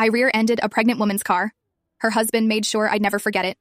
I rear-ended a pregnant woman's car. Her husband made sure I'd never forget it.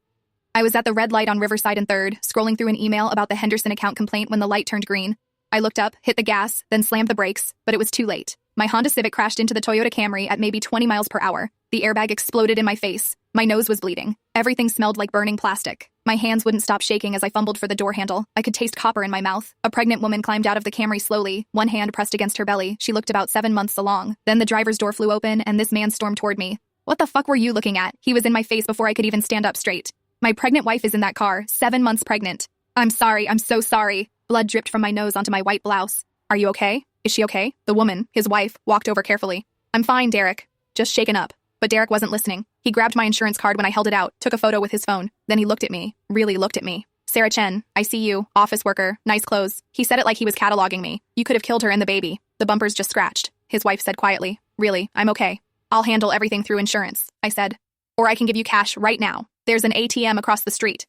I was at the red light on Riverside and 3rd, scrolling through an email about the Henderson account complaint when the light turned green. I looked up, hit the gas, then slammed the brakes, but it was too late. My Honda Civic crashed into the Toyota Camry at maybe 20 miles per hour. The airbag exploded in my face. My nose was bleeding. Everything smelled like burning plastic. My hands wouldn't stop shaking as I fumbled for the door handle. I could taste copper in my mouth. A pregnant woman climbed out of the Camry slowly, one hand pressed against her belly. She looked about 7 months along. Then the driver's door flew open, and this man stormed toward me. What the fuck were you looking at? He was in my face before I could even stand up straight. My pregnant wife is in that car, 7 months pregnant. I'm sorry, I'm so sorry. Blood dripped from my nose onto my white blouse. Are you okay? Is she okay? The woman, his wife, walked over carefully. I'm fine, Derek. Just shaken up. But Derek wasn't listening. He grabbed my insurance card when I held it out, took a photo with his phone. Then he looked at me, really looked at me. Sarah Chen, I see you, office worker, nice clothes. He said it like he was cataloging me. You could have killed her and the baby. The bumper's just scratched. His wife said quietly. Really, I'm okay. I'll handle everything through insurance, I said. Or I can give you cash right now. There's an ATM across the street.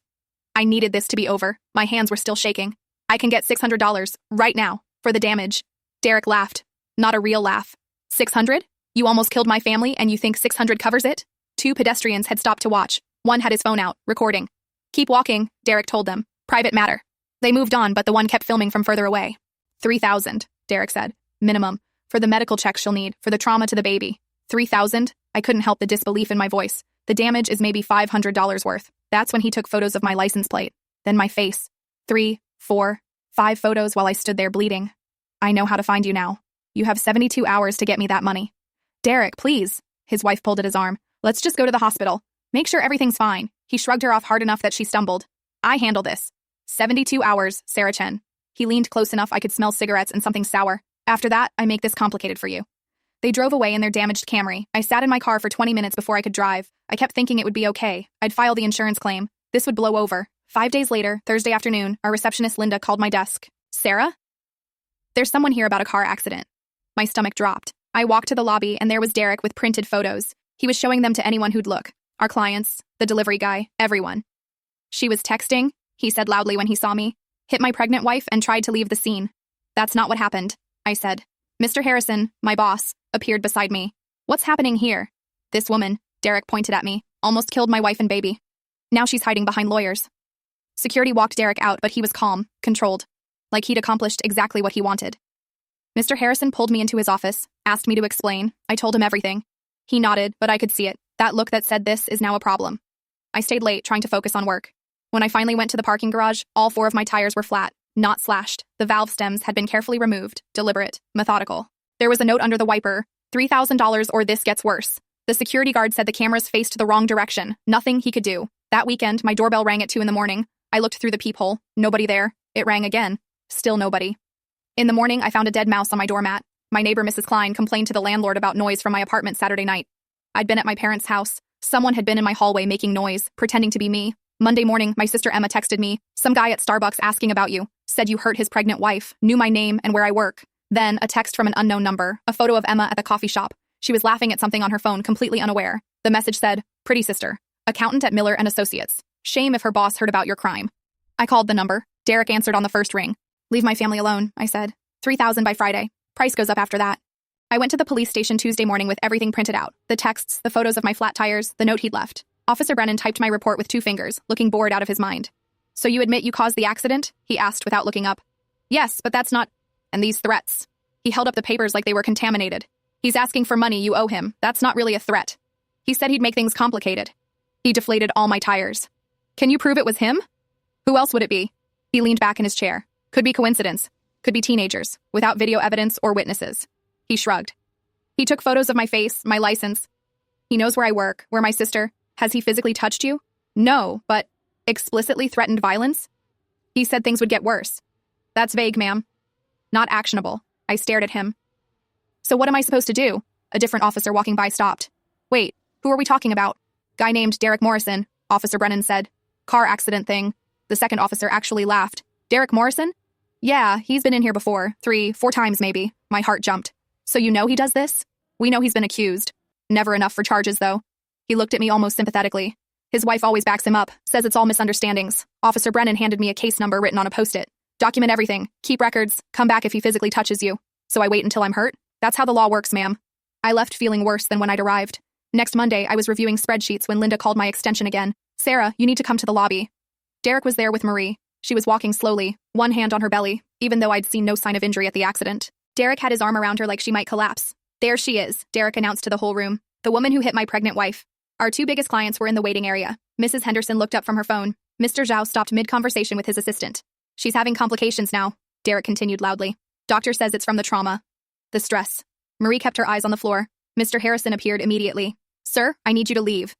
I needed this to be over. My hands were still shaking. I can get $600 right now for the damage. Derek laughed. Not a real laugh. 600? You almost killed my family and you think 600 covers it? 2 pedestrians had stopped to watch. One had his phone out, recording. Keep walking, Derek told them. Private matter. They moved on, but the one kept filming from further away. 3,000, Derek said. Minimum. For the medical checks she'll need, for the trauma to the baby. 3,000? I couldn't help the disbelief in my voice. The damage is maybe $500 worth. That's when he took photos of my license plate. Then my face. 3, 4, 5 photos while I stood there bleeding. I know how to find you now. You have 72 hours to get me that money. Derek, please. His wife pulled at his arm. Let's just go to the hospital. Make sure everything's fine. He shrugged her off hard enough that she stumbled. I handle this. 72 hours, Sarah Chen. He leaned close enough I could smell cigarettes and something sour. After that, I make this complicated for you. They drove away in their damaged Camry. I sat in my car for 20 minutes before I could drive. I kept thinking it would be okay. I'd file the insurance claim. This would blow over. 5 days later, Thursday afternoon, our receptionist Linda called my desk. Sarah? There's someone here about a car accident. My stomach dropped. I walked to the lobby and there was Derek with printed photos. He was showing them to anyone who'd look. Our clients, the delivery guy, everyone. She was texting, he said loudly when he saw me. Hit my pregnant wife and tried to leave the scene. That's not what happened, I said. Mr. Harrison, my boss, appeared beside me. What's happening here? This woman, Derek pointed at me, almost killed my wife and baby. Now she's hiding behind lawyers. Security walked Derek out, but he was calm, controlled, like he'd accomplished exactly what he wanted. Mr. Harrison pulled me into his office, asked me to explain. I told him everything. He nodded, but I could see it, that look that said this is now a problem. I stayed late, trying to focus on work. When I finally went to the parking garage, all 4 of my tires were flat, not slashed. The valve stems had been carefully removed, deliberate, methodical. There was a note under the wiper, $3,000 or this gets worse. The security guard said the cameras faced the wrong direction, nothing he could do. That weekend, my doorbell rang at 2 a.m. I looked through the peephole, nobody there. It rang again, still nobody. In the morning, I found a dead mouse on my doormat. My neighbor, Mrs. Klein, complained to the landlord about noise from my apartment Saturday night. I'd been at my parents' house. Someone had been in my hallway making noise, pretending to be me. Monday morning, my sister Emma texted me, some guy at Starbucks asking about you, said you hurt his pregnant wife, knew my name and where I work. Then, a text from an unknown number, a photo of Emma at the coffee shop. She was laughing at something on her phone, completely unaware. The message said, pretty sister, accountant at Miller & Associates. Shame if her boss heard about your crime. I called the number. Derek answered on the first ring. Leave my family alone, I said. 3,000 by Friday. Price goes up after that. I went to the police station Tuesday morning with everything printed out. The texts, the photos of my flat tires, the note he'd left. Officer Brennan typed my report with 2 fingers, looking bored out of his mind. So you admit you caused the accident? He asked without looking up. Yes, but that's not... And these threats. He held up the papers like they were contaminated. He's asking for money you owe him. That's not really a threat. He said he'd make things complicated. He deflated all my tires. Can you prove it was him? Who else would it be? He leaned back in his chair. Could be coincidence. Could be teenagers, without video evidence or witnesses. He shrugged. He took photos of my face, my license. He knows where I work, where my sister. Has he physically touched you? No, but explicitly threatened violence? He said things would get worse. That's vague, ma'am. Not actionable. I stared at him. So what am I supposed to do? A different officer walking by stopped. Wait, who are we talking about? Guy named Derek Morrison, Officer Brennan said. Car accident thing. The second officer actually laughed. Derek Morrison? Yeah, he's been in here before. 3, 4 times maybe. My heart jumped. So you know he does this? We know he's been accused. Never enough for charges, though. He looked at me almost sympathetically. His wife always backs him up, says it's all misunderstandings. Officer Brennan handed me a case number written on a post-it. Document everything. Keep records. Come back if he physically touches you. So I wait until I'm hurt? That's how the law works, ma'am. I left feeling worse than when I'd arrived. Next Monday, I was reviewing spreadsheets when Linda called my extension again. Sarah, you need to come to the lobby. Derek was there with Marie. She was walking slowly, one hand on her belly, even though I'd seen no sign of injury at the accident. Derek had his arm around her like she might collapse. There she is, Derek announced to the whole room. The woman who hit my pregnant wife. Our two biggest clients were in the waiting area. Mrs. Henderson looked up from her phone. Mr. Zhao stopped mid-conversation with his assistant. She's having complications now, Derek continued loudly. Doctor says it's from the trauma. The stress. Marie kept her eyes on the floor. Mr. Harrison appeared immediately. Sir, I need you to leave.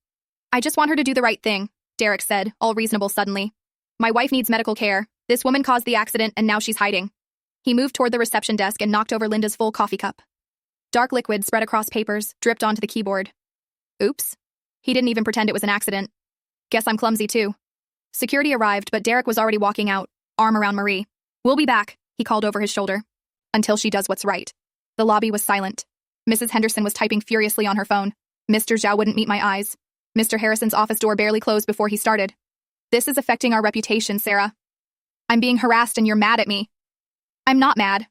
I just want her to do the right thing, Derek said, all reasonable suddenly. My wife needs medical care. This woman caused the accident and now she's hiding. He moved toward the reception desk and knocked over Linda's full coffee cup. Dark liquid spread across papers, dripped onto the keyboard. Oops. He didn't even pretend it was an accident. Guess I'm clumsy too. Security arrived, but Derek was already walking out, arm around Marie. We'll be back, he called over his shoulder. Until she does what's right. The lobby was silent. Mrs. Henderson was typing furiously on her phone. Mr. Zhao wouldn't meet my eyes. Mr. Harrison's office door barely closed before he started. This is affecting our reputation, Sarah. I'm being harassed and you're mad at me. I'm not mad.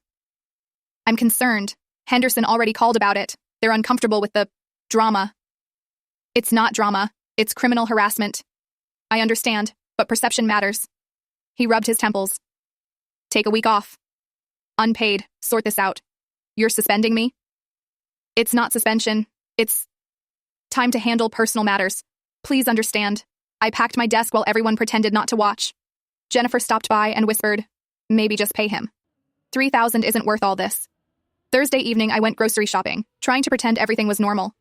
I'm concerned. Henderson already called about it. They're uncomfortable with the drama. It's not drama. It's criminal harassment. I understand, but perception matters. He rubbed his temples. Take a week off. Unpaid. Sort this out. You're suspending me? It's not suspension. It's time to handle personal matters. Please understand. I packed my desk while everyone pretended not to watch. Jennifer stopped by and whispered, maybe just pay him. $3,000 isn't worth all this. Thursday evening, I went grocery shopping, trying to pretend everything was normal.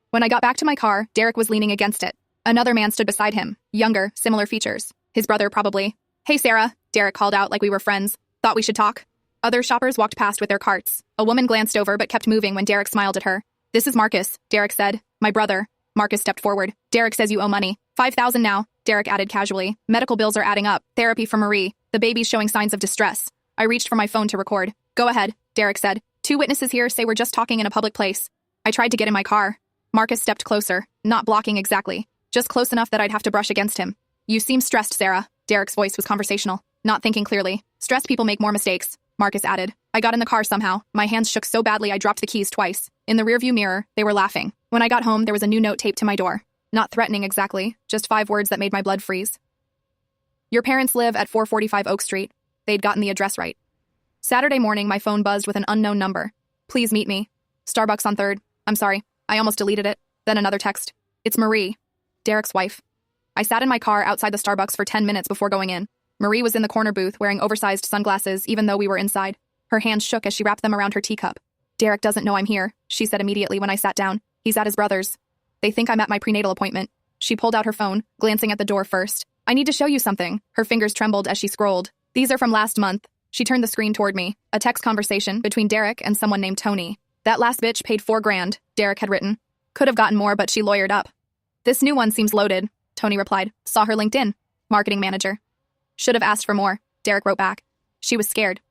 When I got back to my car, Derek was leaning against it. Another man stood beside him, younger, similar features. His brother, probably. Hey, Sarah, Derek called out like we were friends. Thought we should talk? Other shoppers walked past with their carts. A woman glanced over but kept moving when Derek smiled at her. This is Marcus, Derek said. My brother. Marcus stepped forward. Derek says you owe money. $5,000 now, Derek added casually. Medical bills are adding up. Therapy for Marie. The baby's showing signs of distress. I reached for my phone to record. Go ahead, Derek said. 2 witnesses here say we're just talking in a public place. I tried to get in my car. Marcus stepped closer, not blocking exactly, just close enough that I'd have to brush against him. You seem stressed, Sarah. Derek's voice was conversational, not thinking clearly. Stressed people make more mistakes, Marcus added. I got in the car somehow. My hands shook so badly I dropped the keys twice. In the rearview mirror, they were laughing. When I got home, there was a new note taped to my door. Not threatening exactly, just 5 words that made my blood freeze. Your parents live at 445 Oak Street. They'd gotten the address right. Saturday morning, my phone buzzed with an unknown number. Please meet me. Starbucks on 3rd. I'm sorry. I almost deleted it. Then another text. It's Marie, Derek's wife. I sat in my car outside the Starbucks for 10 minutes before going in. Marie was in the corner booth wearing oversized sunglasses even though we were inside. Her hands shook as she wrapped them around her teacup. Derek doesn't know I'm here, she said immediately when I sat down. He's at his brother's. They think I'm at my prenatal appointment. She pulled out her phone, glancing at the door first. I need to show you something. Her fingers trembled as she scrolled. These are from last month. She turned the screen toward me. A text conversation between Derek and someone named Tony. That last bitch paid $4 grand, Derek had written. Could have gotten more, but she lawyered up. This new one seems loaded, Tony replied. Saw her LinkedIn. Marketing manager. Should have asked for more, Derek wrote back. She was scared.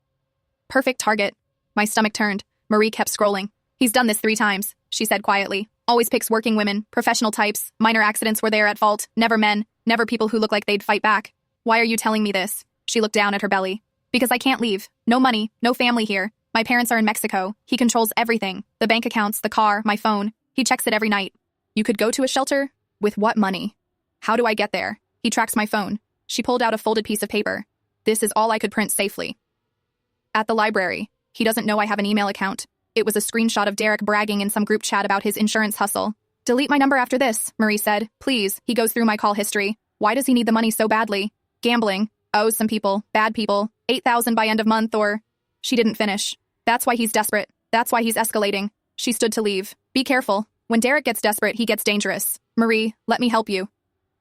Perfect target. My stomach turned. Marie kept scrolling. He's done this 3 times, she said quietly. Always picks working women, professional types, minor accidents where they're at fault, never men, never people who look like they'd fight back. Why are you telling me this? She looked down at her belly. Because I can't leave. No money, no family here. My parents are in Mexico. He controls everything. The bank accounts, the car, my phone. He checks it every night. You could go to a shelter? With what money? How do I get there? He tracks my phone. She pulled out a folded piece of paper. This is all I could print safely. At the library. He doesn't know I have an email account. It was a screenshot of Derek bragging in some group chat about his insurance hustle. Delete my number after this, Marie said. Please. He goes through my call history. Why does he need the money so badly? Gambling. Oh, some people. Bad people. 8,000 by end of month or... She didn't finish. That's why he's desperate. That's why he's escalating. She stood to leave. Be careful. When Derek gets desperate, he gets dangerous. Marie, let me help you.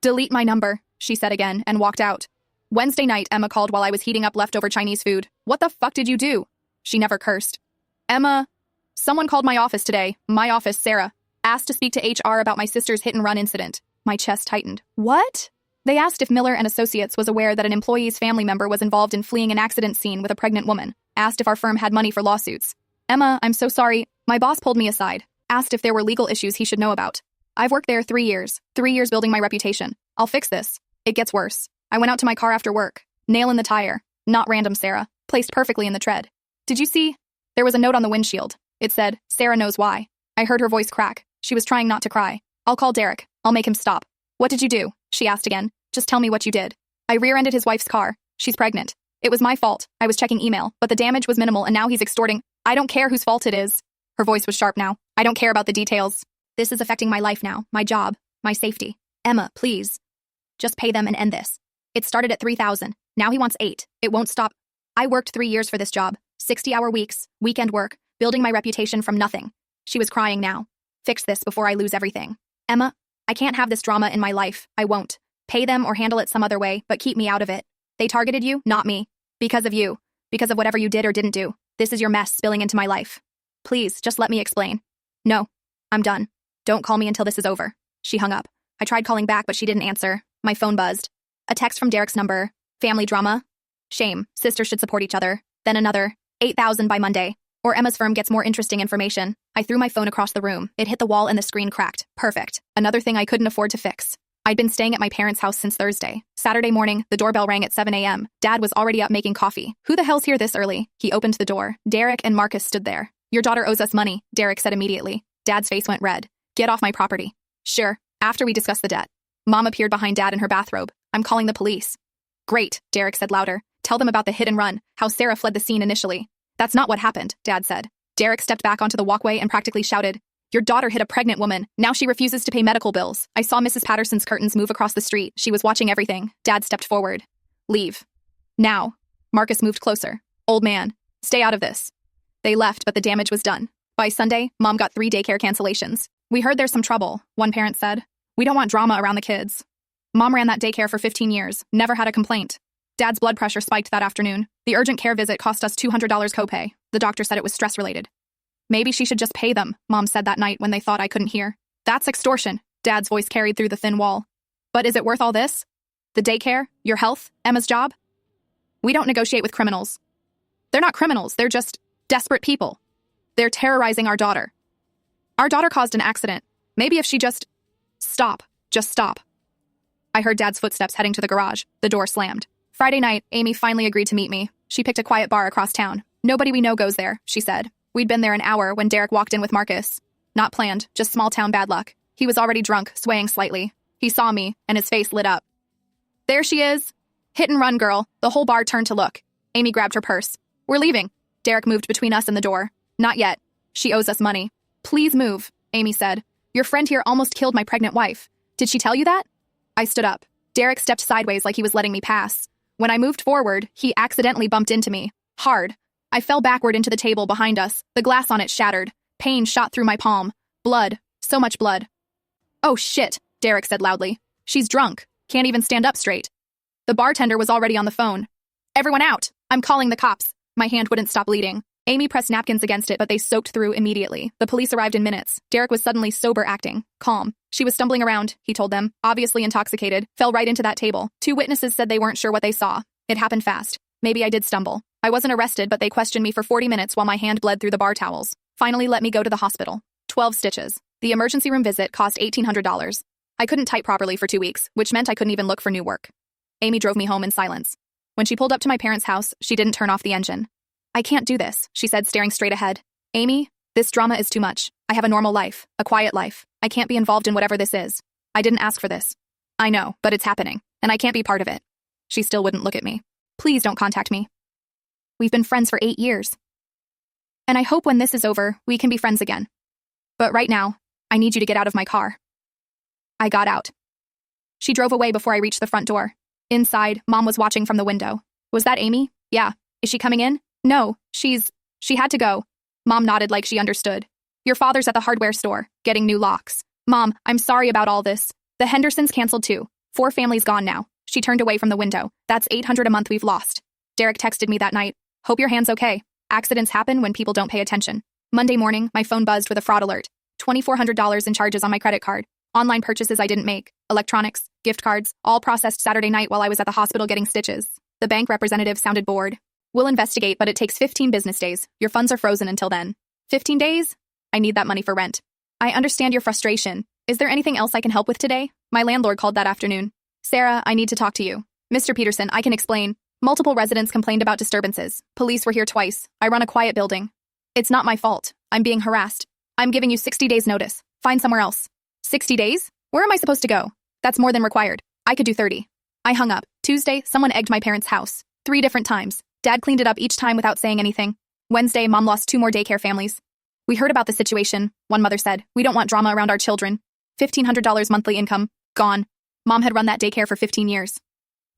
Delete my number, she said again, and walked out. Wednesday night, Emma called while I was heating up leftover Chinese food. What the fuck did you do? She never cursed. Emma, someone called my office today. My office, Sarah. Asked to speak to HR about my sister's hit-and-run incident. My chest tightened. What? They asked if Miller and Associates was aware that an employee's family member was involved in fleeing an accident scene with a pregnant woman. Asked if our firm had money for lawsuits. Emma, I'm so sorry. My boss pulled me aside. Asked if there were legal issues he should know about. I've worked there 3 years. 3 years building my reputation. I'll fix this. It gets worse. I went out to my car after work. Nail in the tire. Not random, Sarah. Placed perfectly in the tread. Did you see? There was a note on the windshield. It said, Sarah knows why. I heard her voice crack. She was trying not to cry. I'll call Derek. I'll make him stop. What did you do? She asked again. Just tell me what you did. I rear-ended his wife's car. She's pregnant. It was my fault. I was checking email, but the damage was minimal and now he's extorting. I don't care whose fault it is. Her voice was sharp now. I don't care about the details. This is affecting my life now, my job, my safety. Emma, please. Just pay them and end this. It started at $3,000. Now he wants $8,000. It won't stop. I worked 3 years for this job. 60-hour weeks, weekend work, building my reputation from nothing. She was crying now. Fix this before I lose everything. Emma, I can't have this drama in my life. I won't. Pay them or handle it some other way, but keep me out of it. They targeted you, not me. Because of you. Because of whatever you did or didn't do. This is your mess spilling into my life. Please, just let me explain. No, I'm done. Don't call me until this is over. She hung up. I tried calling back, but she didn't answer. My phone buzzed. A text from Derek's number. Family drama. Shame. Sisters should support each other. Then another. 8,000 by Monday. Or Emma's firm gets more interesting information. I threw my phone across the room. It hit the wall and the screen cracked. Perfect. Another thing I couldn't afford to fix. I'd been staying at my parents' house since Thursday. Saturday morning, the doorbell rang at 7 a.m. Dad was already up making coffee. Who the hell's here this early? He opened the door. Derek and Marcus stood there. Your daughter owes us money, Derek said immediately. Dad's face went red. Get off my property. Sure, after we discuss the debt. Mom appeared behind Dad in her bathrobe. I'm calling the police. Great, Derek said louder. Tell them about the hit and run, how Sarah fled the scene initially. That's not what happened, Dad said. Derek stepped back onto the walkway and practically shouted, your daughter hit a pregnant woman. Now she refuses to pay medical bills. I saw Mrs. Patterson's curtains move across the street. She was watching everything. Dad stepped forward. Leave. Now. Marcus moved closer. Old man, stay out of this. They left, but the damage was done. By Sunday, Mom got 3 daycare cancellations. We heard there's some trouble, one parent said. We don't want drama around the kids. Mom ran that daycare for 15 years, never had a complaint. Dad's blood pressure spiked that afternoon. The urgent care visit cost us $200 copay. The doctor said it was stress-related. Maybe she should just pay them, Mom said that night when they thought I couldn't hear. That's extortion, Dad's voice carried through the thin wall. But is it worth all this? The daycare? Your health? Emma's job? We don't negotiate with criminals. They're not criminals, they're just desperate people. They're terrorizing our daughter. Our daughter caused an accident. Maybe if she just... Stop. Just stop. I heard Dad's footsteps heading to the garage. The door slammed. Friday night, Amy finally agreed to meet me. She picked a quiet bar across town. Nobody we know goes there, she said. We'd been there an hour when Derek walked in with Marcus. Not planned, just small-town bad luck. He was already drunk, swaying slightly. He saw me, and his face lit up. There she is. Hit and run, girl. The whole bar turned to look. Amy grabbed her purse. We're leaving. Derek moved between us and the door. Not yet. She owes us money. Please move, Amy said. Your friend here almost killed my pregnant wife. Did she tell you that? I stood up. Derek stepped sideways like he was letting me pass. When I moved forward, he accidentally bumped into me. Hard. I fell backward into the table behind us. The glass on it shattered. Pain shot through my palm. Blood. So much blood. Oh shit, Derek said loudly. She's drunk. Can't even stand up straight. The bartender was already on the phone. Everyone out. I'm calling the cops. My hand wouldn't stop bleeding. Amy pressed napkins against it, but they soaked through immediately. The police arrived in minutes. Derek was suddenly sober acting. Calm. She was stumbling around, he told them, obviously intoxicated, fell right into that table. 2 witnesses said they weren't sure what they saw. It happened fast. Maybe I did stumble. I wasn't arrested, but they questioned me for 40 minutes while my hand bled through the bar towels. Finally let me go to the hospital. 12 stitches. The emergency room visit cost $1,800. I couldn't type properly for 2 weeks, which meant I couldn't even look for new work. Amy drove me home in silence. When she pulled up to my parents' house, she didn't turn off the engine. I can't do this, she said, staring straight ahead. Amy, this drama is too much. I have a normal life, a quiet life. I can't be involved in whatever this is. I didn't ask for this. I know, but it's happening, and I can't be part of it. She still wouldn't look at me. Please don't contact me. We've been friends for 8 years. And I hope when this is over, we can be friends again. But right now, I need you to get out of my car. I got out. She drove away before I reached the front door. Inside, Mom was watching from the window. Was that Amy? Yeah. Is she coming in? No, she had to go. Mom nodded like she understood. Your father's at the hardware store, getting new locks. Mom, I'm sorry about all this. The Hendersons canceled too. 4 families gone now. She turned away from the window. That's $800 a month we've lost. Derek texted me that night. Hope your hand's okay. Accidents happen when people don't pay attention. Monday morning, my phone buzzed with a fraud alert. $2,400 in charges on my credit card. Online purchases I didn't make. Electronics, gift cards, all processed Saturday night while I was at the hospital getting stitches. The bank representative sounded bored. We'll investigate, but it takes 15 business days. Your funds are frozen until then. 15 days? I need that money for rent. I understand your frustration. Is there anything else I can help with today? My landlord called that afternoon. Sarah, I need to talk to you. Mr. Peterson, I can explain. Multiple residents complained about disturbances. Police were here twice. I run a quiet building. It's not my fault. I'm being harassed. I'm giving you 60 days notice. Find somewhere else. 60 days? Where am I supposed to go? That's more than required. I could do 30. I hung up. Tuesday, someone egged my parents' house. 3 different times. Dad cleaned it up each time without saying anything. Wednesday, Mom lost 2 more daycare families. We heard about the situation, one mother said. We don't want drama around our children. $1,500 monthly income. Gone. Mom had run that daycare for 15 years.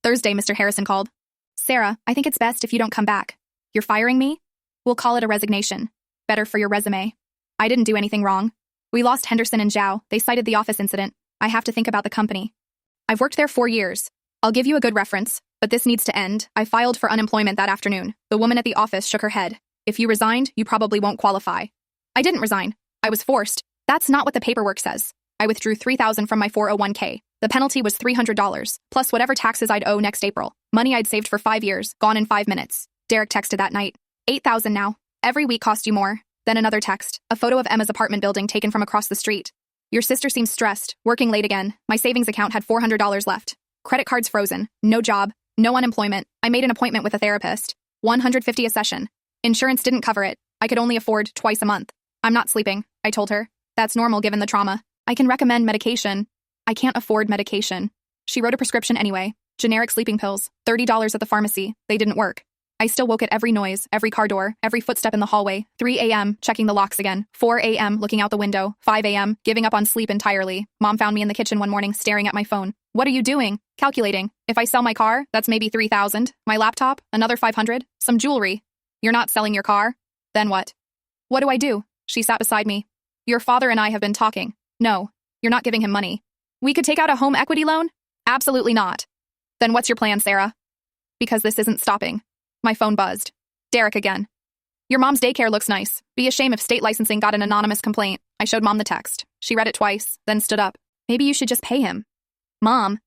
Thursday, Mr. Harrison called. Sarah, I think it's best if you don't come back. You're firing me? We'll call it a resignation. Better for your resume. I didn't do anything wrong. We lost Henderson and Zhao. They cited the office incident. I have to think about the company. I've worked there 4 years. I'll give you a good reference, but this needs to end. I filed for unemployment that afternoon. The woman at the office shook her head. If you resigned, you probably won't qualify. I didn't resign. I was forced. That's not what the paperwork says. I withdrew $3,000 from my 401k. The penalty was $300, plus whatever taxes I'd owe next April. Money I'd saved for 5 years, gone in 5 minutes. Derek texted that night. $8,000 now. Every week cost you more. Then another text. A photo of Emma's apartment building taken from across the street. Your sister seems stressed, working late again. My savings account had $400 left. Credit cards frozen. No job. No unemployment. I made an appointment with a therapist. $150 a session. Insurance didn't cover it. I could only afford twice a month. I'm not sleeping, I told her. That's normal given the trauma. I can recommend medication. I can't afford medication. She wrote a prescription anyway. Generic sleeping pills. $30 at the pharmacy. They didn't work. I still woke at every noise, every car door, every footstep in the hallway. 3 a.m., checking the locks again. 4 a.m., looking out the window. 5 a.m., giving up on sleep entirely. Mom found me in the kitchen one morning staring at my phone. What are you doing? Calculating. If I sell my car, that's maybe $3,000. My laptop, another $500. Some jewelry. You're not selling your car? Then what? What do I do? She sat beside me. Your father and I have been talking. No, you're not giving him money. We could take out a home equity loan? Absolutely not. Then what's your plan, Sarah? Because this isn't stopping. My phone buzzed. Derek again. Your mom's daycare looks nice. Be a shame if state licensing got an anonymous complaint. I showed Mom the text. She read it twice, then stood up. Maybe you should just pay him. Mom,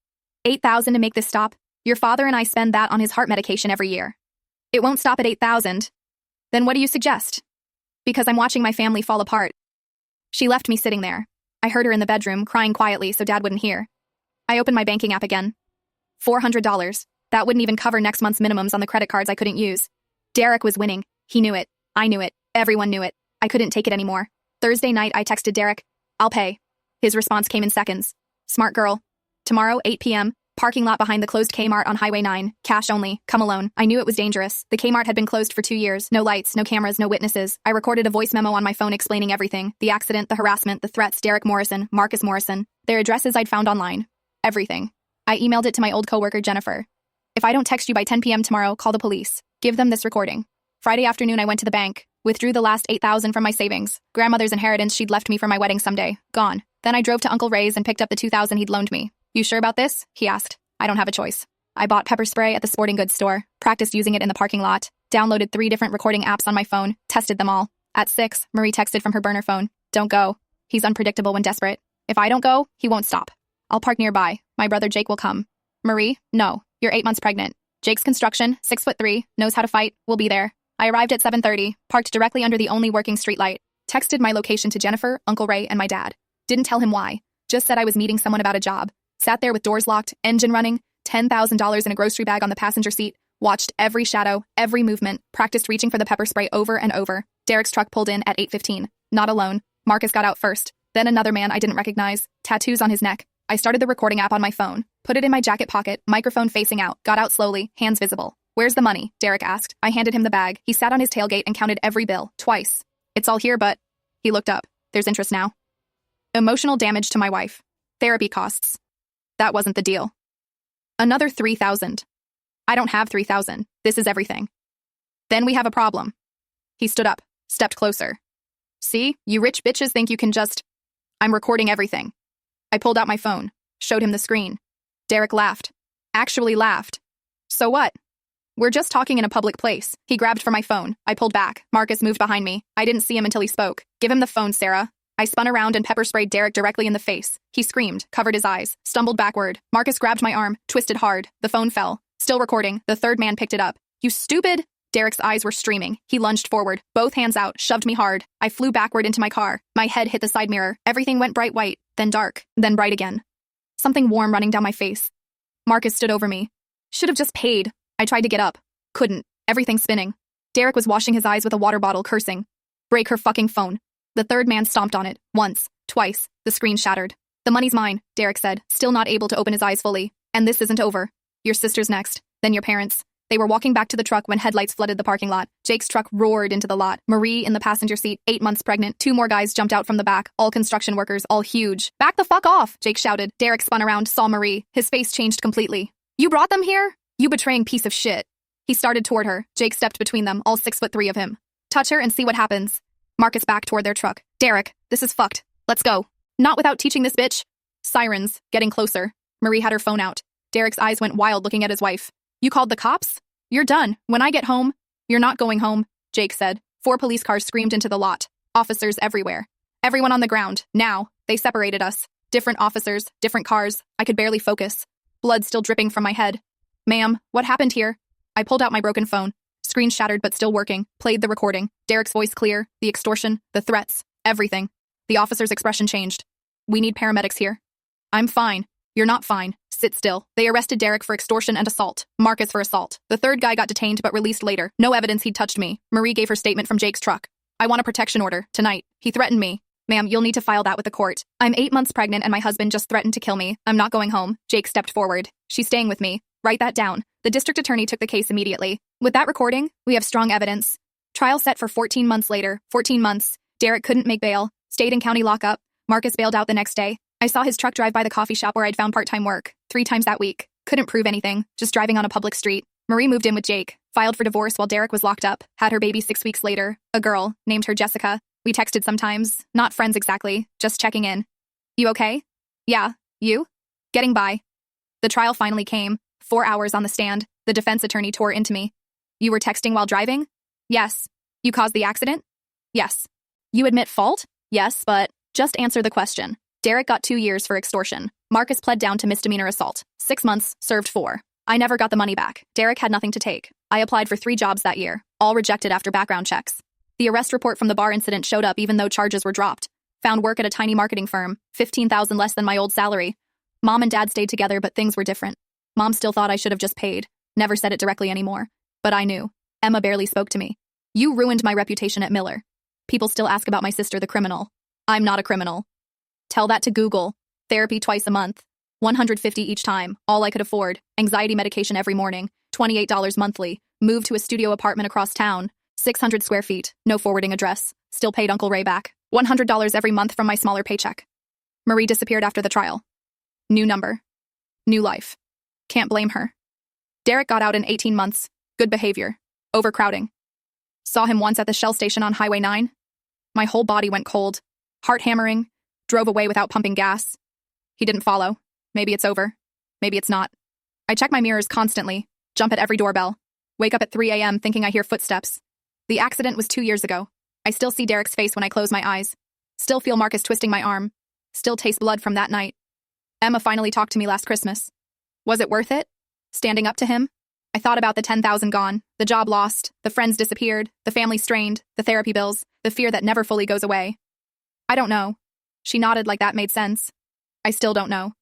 $8,000 to make this stop? Your father and I spend that on his heart medication every year. It won't stop at $8,000. Then what do you suggest? Because I'm watching my family fall apart. She left me sitting there. I heard her in the bedroom, crying quietly so Dad wouldn't hear. I opened my banking app again. $400. That wouldn't even cover next month's minimums on the credit cards I couldn't use. Derek was winning. He knew it. I knew it. Everyone knew it. I couldn't take it anymore. Thursday night, I texted Derek. I'll pay. His response came in seconds. Smart girl. Tomorrow, 8 p.m., parking lot behind the closed Kmart on Highway 9. Cash only. Come alone. I knew it was dangerous. The Kmart had been closed for 2 years. No lights, no cameras, no witnesses. I recorded a voice memo on my phone explaining everything. The accident, the harassment, the threats, Derek Morrison, Marcus Morrison. Their addresses I'd found online. Everything. I emailed it to my old coworker, Jennifer. If I don't text you by 10 p.m. tomorrow, call the police. Give them this recording. Friday afternoon, I went to the bank. Withdrew the last $8,000 from my savings. Grandmother's inheritance she'd left me for my wedding someday. Gone. Then I drove to Uncle Ray's and picked up the $2,000 he'd loaned me. You sure about this? He asked. I don't have a choice. I bought pepper spray at the sporting goods store, practiced using it in the parking lot, downloaded 3 different recording apps on my phone, tested them all. At 6, Marie texted from her burner phone. Don't go. He's unpredictable when desperate. If I don't go, he won't stop. I'll park nearby. My brother Jake will come. Marie, no. You're 8 months pregnant. Jake's construction, 6'3", knows how to fight, will be there. I arrived at 7:30, parked directly under the only working streetlight, texted my location to Jennifer, Uncle Ray, and my dad. Didn't tell him why. Just said I was meeting someone about a job. Sat there with doors locked, engine running, $10,000 in a grocery bag on the passenger seat, watched every shadow, every movement, practiced reaching for the pepper spray over and over. Derek's truck pulled in at 8:15. Not alone. Marcus got out first. Then another man I didn't recognize, tattoos on his neck. I started the recording app on my phone, put it in my jacket pocket, microphone facing out, got out slowly, hands visible. Where's the money? Derek asked. I handed him the bag. He sat on his tailgate and counted every bill, twice. It's all here, but... He looked up. There's interest now. Emotional damage to my wife. Therapy costs. That wasn't the deal. Another $3,000. I don't have $3,000. This is everything. Then we have a problem. He stood up, stepped closer. See, you rich bitches think you can just... I'm recording everything. I pulled out my phone, showed him the screen. Derek laughed. Actually laughed. So what? We're just talking in a public place. He grabbed for my phone. I pulled back. Marcus moved behind me. I didn't see him until he spoke. Give him the phone, Sarah. I spun around and pepper sprayed Derek directly in the face. He screamed, covered his eyes, stumbled backward. Marcus grabbed my arm, twisted hard. The phone fell. Still recording. The third man picked it up. You stupid! Derek's eyes were streaming. He lunged forward, both hands out, shoved me hard. I flew backward into my car. My head hit the side mirror. Everything went bright white, then dark, then bright again. Something warm running down my face. Marcus stood over me. Should have just paid. I tried to get up. Couldn't. Everything spinning. Derek was washing his eyes with a water bottle, cursing. Break her fucking phone. The third man stomped on it. Once. Twice. The screen shattered. The money's mine, Derek said, still not able to open his eyes fully. And this isn't over. Your sister's next, then your parents. They were walking back to the truck when headlights flooded the parking lot. Jake's truck roared into the lot. Marie in the passenger seat, 8 months pregnant. 2 more guys jumped out from the back, all construction workers, all huge. Back the fuck off, Jake shouted. Derek spun around, saw Marie. His face changed completely. You brought them here? You betraying piece of shit. He started toward her. Jake stepped between them, all 6'3" of him. Touch her and see what happens. Marcus backed toward their truck. Derek, this is fucked. Let's go. Not without teaching this bitch. Sirens, getting closer. Marie had her phone out. Derek's eyes went wild looking at his wife. You called the cops? You're done. When I get home. You're not going home, Jake said. 4 police cars screamed into the lot. Officers everywhere. Everyone on the ground. Now. They separated us. Different officers, different cars. I could barely focus. Blood still dripping from my head. Ma'am, what happened here? I pulled out my broken phone. Screen shattered but still working. Played the recording. Derek's voice clear. The extortion. The threats. Everything. The officer's expression changed. We need paramedics here. I'm fine. You're not fine. Sit still. They arrested Derek for extortion and assault. Marcus for assault. The 3rd guy got detained but released later. No evidence he'd touched me. Marie gave her statement from Jake's truck. I want a protection order. Tonight. He threatened me. Ma'am, you'll need to file that with the court. I'm 8 months pregnant and my husband just threatened to kill me. I'm not going home. Jake stepped forward. She's staying with me. Write that down. The district attorney took the case immediately. With that recording, we have strong evidence. Trial set for 14 months later. 14 months. Derek couldn't make bail. Stayed in county lockup. Marcus bailed out the next day. I saw his truck drive by the coffee shop where I'd found part-time work. 3 times that week. Couldn't prove anything. Just driving on a public street. Marie moved in with Jake. Filed for divorce while Derek was locked up. Had her baby 6 weeks later. A girl. Named her Jessica. We texted sometimes. Not friends exactly. Just checking in. You okay? Yeah. You? Getting by. The trial finally came. 4 hours on the stand. The defense attorney tore into me. You were texting while driving? Yes. You caused the accident? Yes. You admit fault? Yes, but just answer the question. Derek got 2 years for extortion. Marcus pled down to misdemeanor assault. 6 months, served 4. I never got the money back. Derek had nothing to take. I applied for 3 jobs that year, all rejected after background checks. The arrest report from the bar incident showed up even though charges were dropped. Found work at a tiny marketing firm, $15,000 less than my old salary. Mom and Dad stayed together, but things were different. Mom still thought I should have just paid. Never said it directly anymore. But I knew. Emma barely spoke to me. You ruined my reputation at Miller. People still ask about my sister, the criminal. I'm not a criminal. Tell that to Google. Therapy twice a month. $150 each time, all I could afford. Anxiety medication every morning. $28 monthly. Moved to a studio apartment across town. 600 square feet. No forwarding address. Still paid Uncle Ray back. $100 every month from my smaller paycheck. Marie disappeared after the trial. New number. New life. Can't blame her. Derek got out in 18 months. Good behavior. Overcrowding. Saw him once at the Shell station on Highway 9. My whole body went cold. Heart hammering. Drove away without pumping gas. He didn't follow. Maybe it's over. Maybe it's not. I check my mirrors constantly. Jump at every doorbell. Wake up at 3 a.m. thinking I hear footsteps. The accident was 2 years ago. I still see Derek's face when I close my eyes. Still feel Marcus twisting my arm. Still taste blood from that night. Emma finally talked to me last Christmas. Was it worth it? Standing up to him? I thought about the 10,000 gone, the job lost, the friends disappeared, the family strained, the therapy bills, the fear that never fully goes away. I don't know. She nodded like that made sense. I still don't know.